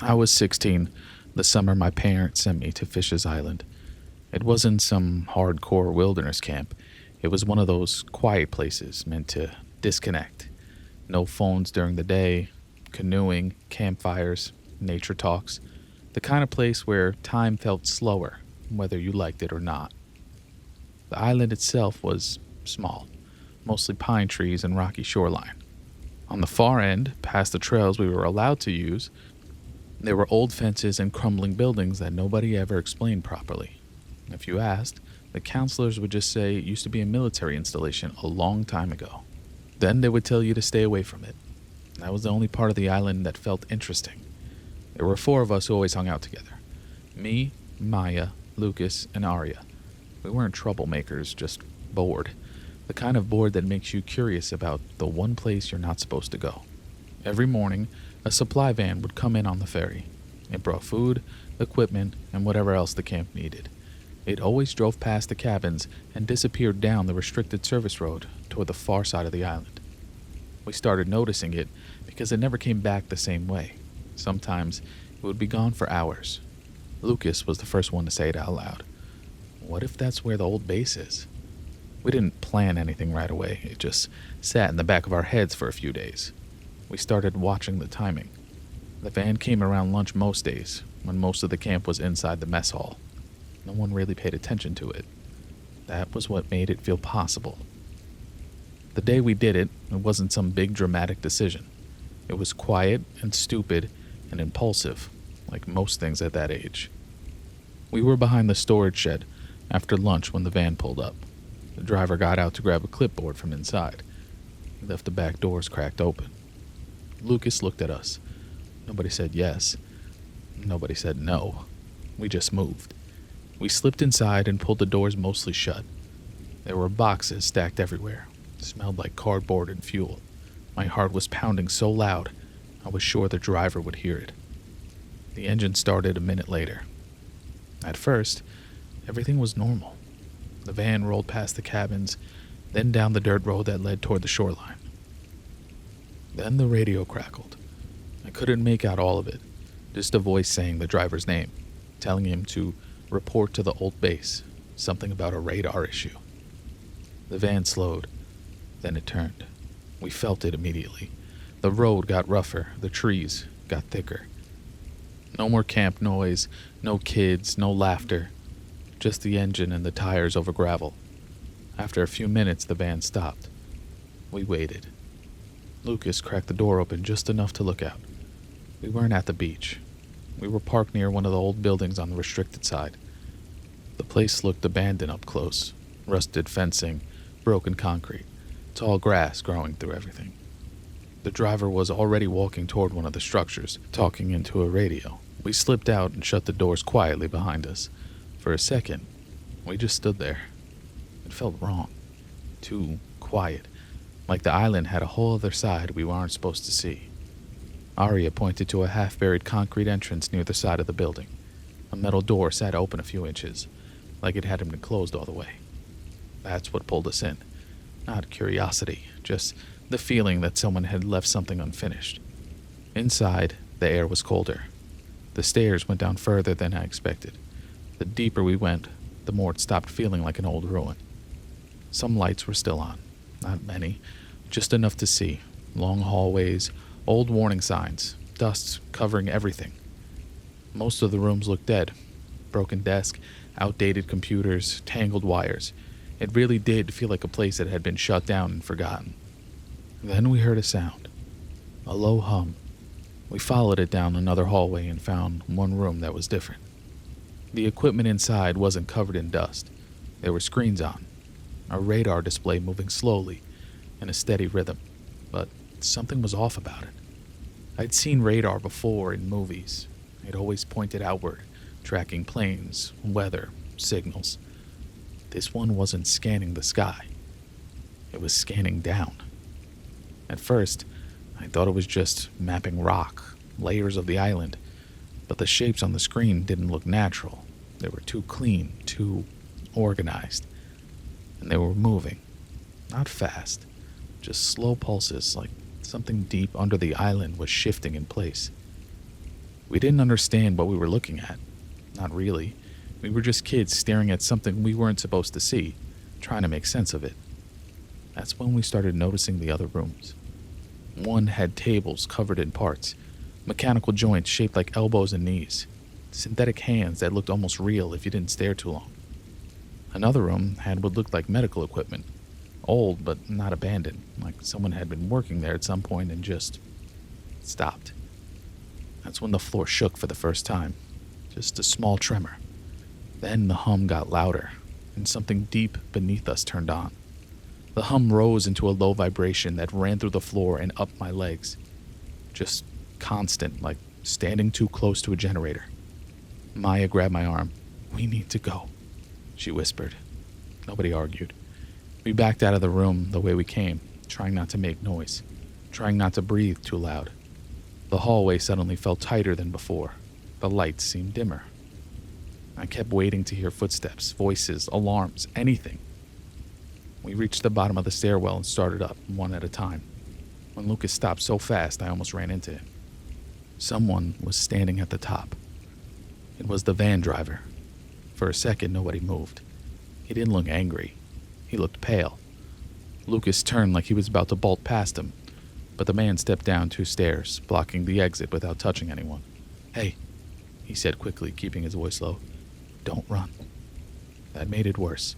I was 16, the summer my parents sent me to Fish's Island. It wasn't some hardcore wilderness camp. It was one of those quiet places meant to disconnect. No phones during the day, canoeing, campfires, nature talks. The kind of place where time felt slower, whether you liked it or not. The island itself was small, mostly pine trees and rocky shoreline. On the far end, past the trails we were allowed to use, there were old fences and crumbling buildings that nobody ever explained properly. If you asked, the counselors would just say it used to be a military installation a long time ago. Then they would tell you to stay away from it. That was the only part of the island that felt interesting. There were 4 of us who always hung out together. Me, Maya, Lucas, and Arya. We weren't troublemakers, just bored. The kind of bored that makes you curious about the one place you're not supposed to go. Every morning, a supply van would come in on the ferry. It brought food, equipment, and whatever else the camp needed. It always drove past the cabins and disappeared down the restricted service road toward the far side of the island. We started noticing it because it never came back the same way. Sometimes it would be gone for hours. Lucas was the first one to say it out loud. What if that's where the old base is? We didn't plan anything right away. It just sat in the back of our heads for a few days. We started watching the timing. The van came around lunch most days, when most of the camp was inside the mess hall. No one really paid attention to it. That was what made it feel possible. The day we did it, it wasn't some big dramatic decision. It was quiet and stupid and impulsive, like most things at that age. We were behind the storage shed after lunch when the van pulled up. The driver got out to grab a clipboard from inside. He left the back doors cracked open. Lucas looked at us. Nobody said yes. Nobody said no. We just moved. We slipped inside and pulled the doors mostly shut. There were boxes stacked everywhere. It smelled like cardboard and fuel. My heart was pounding so loud, I was sure the driver would hear it. The engine started a minute later. At first, everything was normal. The van rolled past the cabins, then down the dirt road that led toward the shoreline. Then the radio crackled. I couldn't make out all of it, just a voice saying the driver's name, telling him to report to the old base, something about a radar issue. The van slowed, then it turned. We felt it immediately. The road got rougher, the trees got thicker. No more camp noise, no kids, no laughter, just the engine and the tires over gravel. After a few minutes, the van stopped. We waited. Lucas cracked the door open just enough to look out. We weren't at the beach. We were parked near one of the old buildings on the restricted side. The place looked abandoned up close. Rusted fencing, broken concrete, tall grass growing through everything. The driver was already walking toward one of the structures, talking into a radio. We slipped out and shut the doors quietly behind us. For a second, we just stood there. It felt wrong. Too quiet. Like the island had a whole other side we weren't supposed to see. Arya pointed to a half-buried concrete entrance near the side of the building. A metal door sat open a few inches, like it hadn't been closed all the way. That's what pulled us in. Not curiosity, just the feeling that someone had left something unfinished. Inside, the air was colder. The stairs went down further than I expected. The deeper we went, the more it stopped feeling like an old ruin. Some lights were still on. Not many, just enough to see. Long hallways, old warning signs, dust covering everything. Most of the rooms looked dead. Broken desk, outdated computers, tangled wires. It really did feel like a place that had been shut down and forgotten. Then we heard a sound. A low hum. We followed it down another hallway and found one room that was different. The equipment inside wasn't covered in dust. There were screens on. A radar display moving slowly, in a steady rhythm, but something was off about it. I'd seen radar before in movies. It always pointed outward, tracking planes, weather, signals. This one wasn't scanning the sky. It was scanning down. At first, I thought it was just mapping rock, layers of the island, but the shapes on the screen didn't look natural. They were too clean, too organized. And they were moving. Not fast, just slow pulses, like something deep under the island was shifting in place. We didn't understand what we were looking at. Not really. We were just kids staring at something we weren't supposed to see, trying to make sense of it. That's when we started noticing the other rooms. One had tables covered in parts, mechanical joints shaped like elbows and knees, synthetic hands that looked almost real if you didn't stare too long. Another room had what looked like medical equipment, old but not abandoned, like someone had been working there at some point and just stopped. That's when the floor shook for the first time, just a small tremor. Then the hum got louder, and something deep beneath us turned on. The hum rose into a low vibration that ran through the floor and up my legs. Just constant, like standing too close to a generator. Maya grabbed my arm. "We need to go," she whispered. Nobody argued. We backed out of the room the way we came, trying not to make noise, trying not to breathe too loud. The hallway suddenly felt tighter than before. The lights seemed dimmer. I kept waiting to hear footsteps, voices, alarms, anything. We reached the bottom of the stairwell and started up, one at a time. When Lucas stopped so fast, I almost ran into him. Someone was standing at the top. It was the van driver. For a second, nobody moved. He didn't look angry. He looked pale. Lucas turned like he was about to bolt past him, but the man stepped down 2 stairs, blocking the exit without touching anyone. "Hey," he said quickly, keeping his voice low. "Don't run." That made it worse.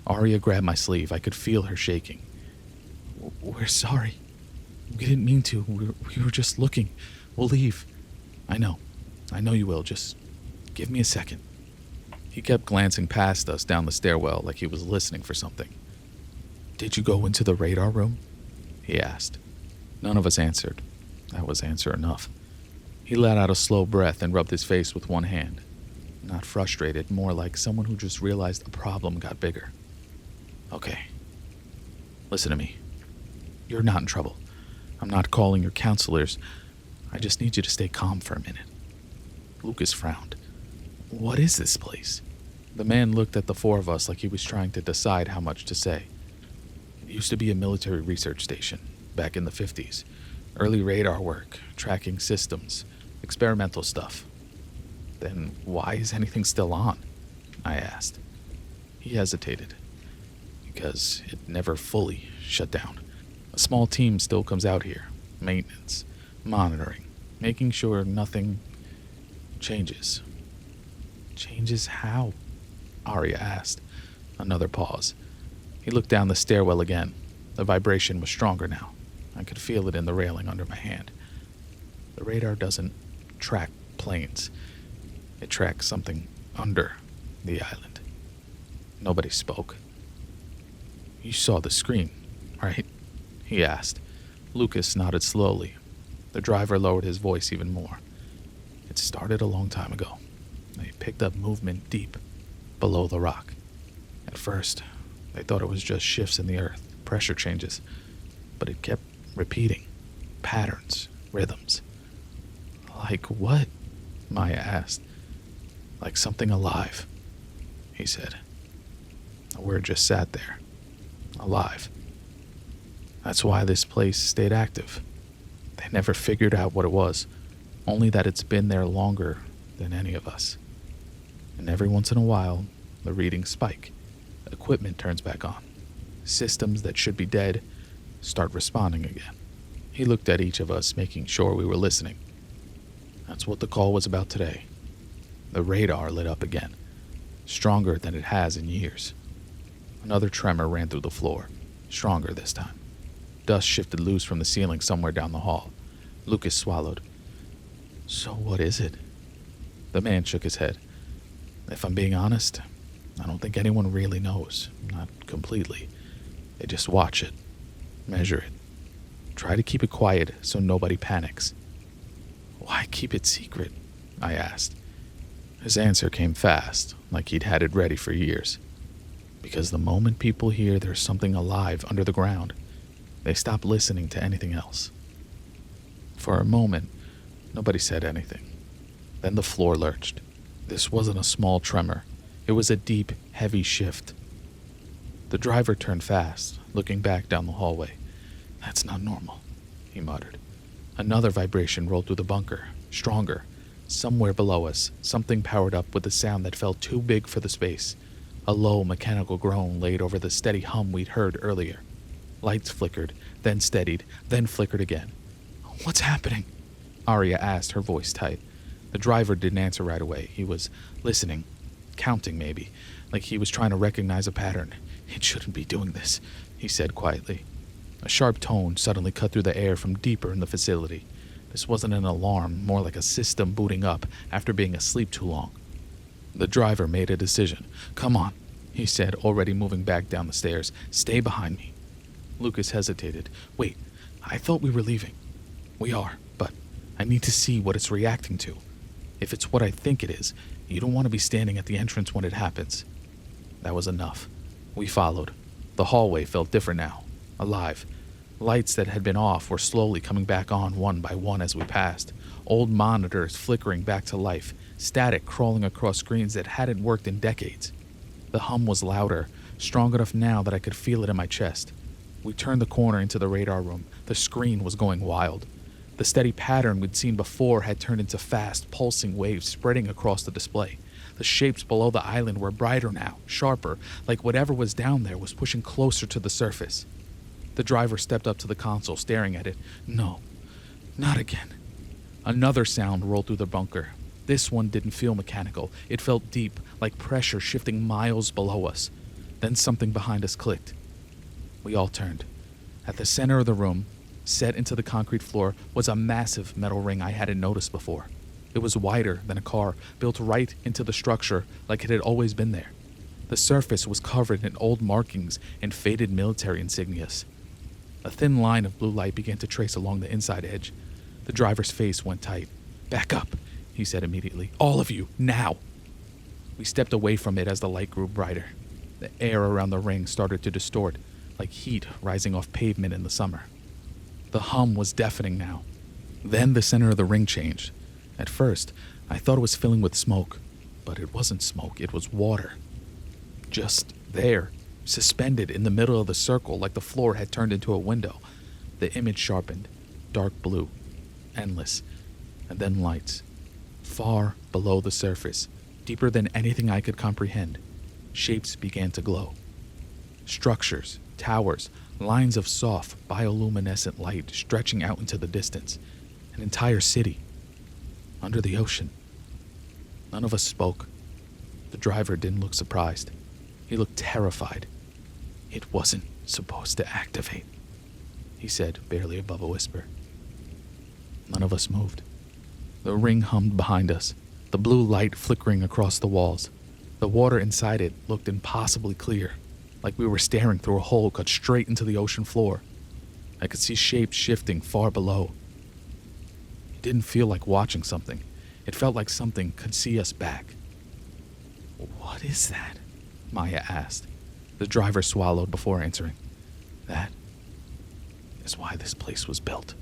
Arya grabbed my sleeve. I could feel her shaking. "We're sorry. We didn't mean to. We were just looking. We'll leave." I know you will. Just give me a second." He kept glancing past us down the stairwell like he was listening for something. "Did you go into the radar room?" he asked. None of us answered. That was answer enough. He let out a slow breath and rubbed his face with one hand. Not frustrated, more like someone who just realized a problem got bigger. "Okay. Listen to me. You're not in trouble. I'm not calling your counselors. I just need you to stay calm for a minute." Lucas frowned. "What is this place?" The man looked at the 4 of us like he was trying to decide how much to say. "It used to be a military research station, back in the 50s. Early radar work, tracking systems, experimental stuff." "Then why is anything still on?" I asked. He hesitated. "Because it never fully shut down. A small team still comes out here. Maintenance, monitoring, making sure nothing changes." "Changes how?" Arya asked. Another pause. He looked down the stairwell again. The vibration was stronger now. I could feel it in the railing under my hand. "The radar doesn't track planes. It tracks something under the island." Nobody spoke. "You saw the screen, right?" he asked. Lucas nodded slowly. The driver lowered his voice even more. "It started a long time ago. They picked up movement deep below the rock. At first, they thought it was just shifts in the earth, pressure changes, but it kept repeating. Patterns, rhythms." "Like what?" Maya asked. "Like something alive," he said. The word just sat there. Alive. That's why this place stayed active. They never figured out what it was, only that it's been there longer than any of us. And every once in a while, the readings spike. Equipment turns back on. Systems that should be dead start responding again. He looked at each of us, making sure we were listening. That's what the call was about today. The radar lit up again, stronger than it has in years. Another tremor ran through the floor, stronger this time. Dust shifted loose from the ceiling somewhere down the hall. Lucas swallowed. "So what is it?" The man shook his head. "If I'm being honest, I don't think anyone really knows. Not completely. They just watch it, measure it, try to keep it quiet so nobody panics." "Why keep it secret?" I asked. His answer came fast, like he'd had it ready for years. "Because the moment people hear there's something alive under the ground, they stop listening to anything else." For a moment, nobody said anything. Then the floor lurched. This wasn't a small tremor. It was a deep, heavy shift. The driver turned fast, looking back down the hallway. "That's not normal," he muttered. Another vibration rolled through the bunker, stronger, Somewhere below us, something powered up with a sound that felt too big for the space. A low mechanical groan laid over the steady hum we'd heard earlier. Lights flickered, then steadied, then flickered again. "What's happening?" Arya asked, her voice tight. The driver didn't answer right away. He was listening, counting maybe, like he was trying to recognize a pattern. "It shouldn't be doing this," he said quietly. A sharp tone suddenly cut through the air from deeper in the facility. This wasn't an alarm, more like a system booting up after being asleep too long. The driver made a decision. "Come on," he said, already moving back down the stairs. "Stay behind me." Lucas hesitated. "Wait, I thought we were leaving." "We are, but I need to see what it's reacting to. If it's what I think it is, you don't want to be standing at the entrance when it happens." That was enough. We followed. The hallway felt different now, alive. Lights that had been off were slowly coming back on one by one as we passed. Old monitors flickering back to life, static crawling across screens that hadn't worked in decades. The hum was louder, strong enough now that I could feel it in my chest. We turned the corner into the radar room. The screen was going wild. The steady pattern we'd seen before had turned into fast, pulsing waves spreading across the display. The shapes below the island were brighter now, sharper, like whatever was down there was pushing closer to the surface. The driver stepped up to the console, staring at it. "No, not again." Another sound rolled through the bunker. This one didn't feel mechanical. It felt deep, like pressure shifting miles below us. Then something behind us clicked. We all turned. At the center of the room, set into the concrete floor, was a massive metal ring I hadn't noticed before. It was wider than a car, built right into the structure like it had always been there. The surface was covered in old markings and faded military insignias. A thin line of blue light began to trace along the inside edge. The driver's face went tight. "Back up," he said immediately. "All of you, now." We stepped away from it as the light grew brighter. The air around the ring started to distort, like heat rising off pavement in the summer. The hum was deafening now. Then the center of the ring changed. At first, I thought it was filling with smoke, but it wasn't smoke, it was water. Just there, suspended in the middle of the circle like the floor had turned into a window. The image sharpened, dark blue, endless, and then lights. Far below the surface, deeper than anything I could comprehend, shapes began to glow. Structures, towers, lines of soft, bioluminescent light stretching out into the distance. An entire city. Under the ocean. None of us spoke. The driver didn't look surprised. He looked terrified. "It wasn't supposed to activate," he said, barely above a whisper. None of us moved. The ring hummed behind us, the blue light flickering across the walls. The water inside it looked impossibly clear, like we were staring through a hole cut straight into the ocean floor. I could see shapes shifting far below. It didn't feel like watching something. It felt like something could see us back. "What is that?" Maya asked. The driver swallowed before answering. "That is why this place was built."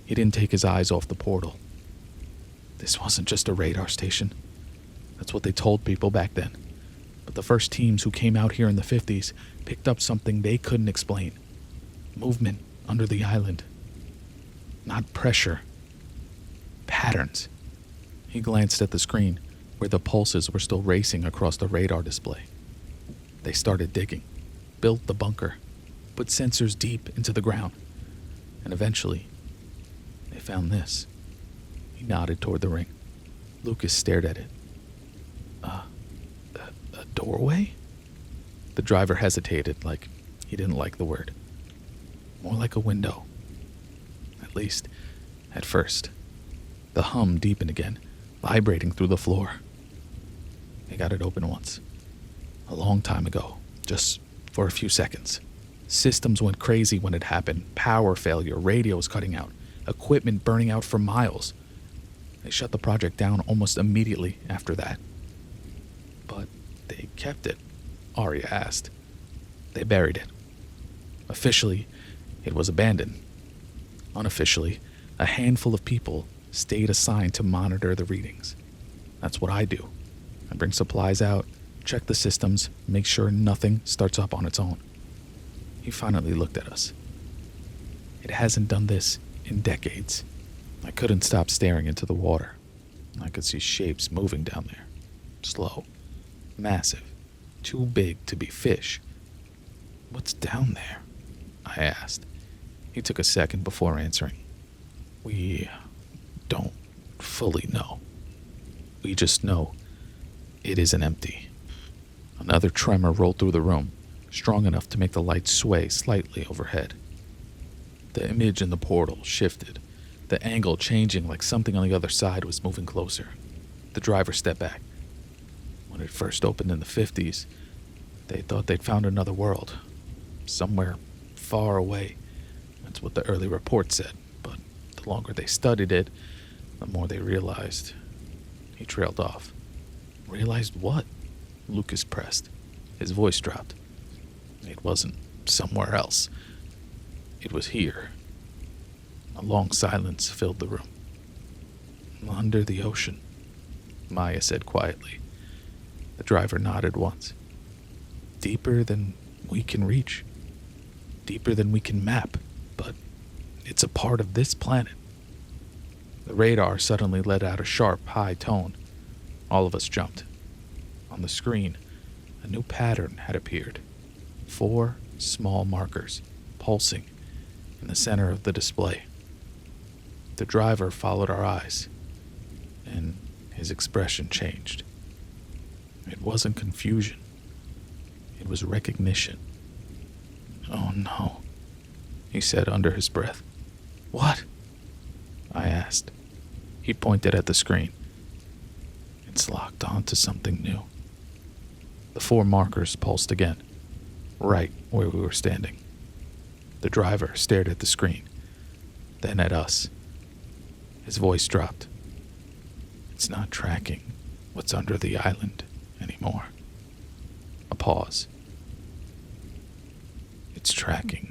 He didn't take his eyes off the portal. This wasn't just a radar station. That's what they told people back then. But the first teams who came out here in the 50s picked up something they couldn't explain. Movement under the island. Not pressure. Patterns. He glanced at the screen, where the pulses were still racing across the radar display. They started digging, built the bunker, put sensors deep into the ground, and eventually, they found this. He nodded toward the ring. Lucas stared at it. A doorway? The driver hesitated, like he didn't like the word. More like a window. At least, at first. The hum deepened again, vibrating through the floor. They got it open once. A long time ago, just for a few seconds. Systems went crazy when it happened. Power failure, radios cutting out, equipment burning out for miles. They shut the project down almost immediately after that. But they kept it, Arya asked. They buried it. Officially, it was abandoned. Unofficially, a handful of people stayed assigned to monitor the readings. That's what I do. I bring supplies out, check the systems, make sure nothing starts up on its own. He finally looked at us. It hasn't done this in decades. I couldn't stop staring into the water. I could see shapes moving down there. Slow. Massive. Too big to be fish. "What's down there?" I asked. He took a second before answering. "We don't fully know. We just know it isn't empty." Another tremor rolled through the room, strong enough to make the lights sway slightly overhead. The image in the portal shifted, the angle changing like something on the other side was moving closer. The driver stepped back. When it first opened in the 50s, they thought they'd found another world. Somewhere far away. That's what the early report said, but the longer they studied it, the more they realized. He trailed off. "Realized what?" Lucas pressed. His voice dropped. "It wasn't somewhere else. It was here." A long silence filled the room. "Under the ocean," Maya said quietly. The driver nodded once. "Deeper than we can reach. Deeper than we can map, but it's a part of this planet." The radar suddenly let out a sharp, high tone. All of us jumped. On the screen, a new pattern had appeared. 4 small markers, pulsing, in the center of the display. The driver followed our eyes, and his expression changed. It wasn't confusion. It was recognition. "Oh no," he said under his breath. "What?" I asked. He pointed at the screen. "It's locked onto something new." The 4 markers pulsed again, right where we were standing. The driver stared at the screen, then at us. His voice dropped. "It's not tracking what's under the island anymore." A pause. "It's tracking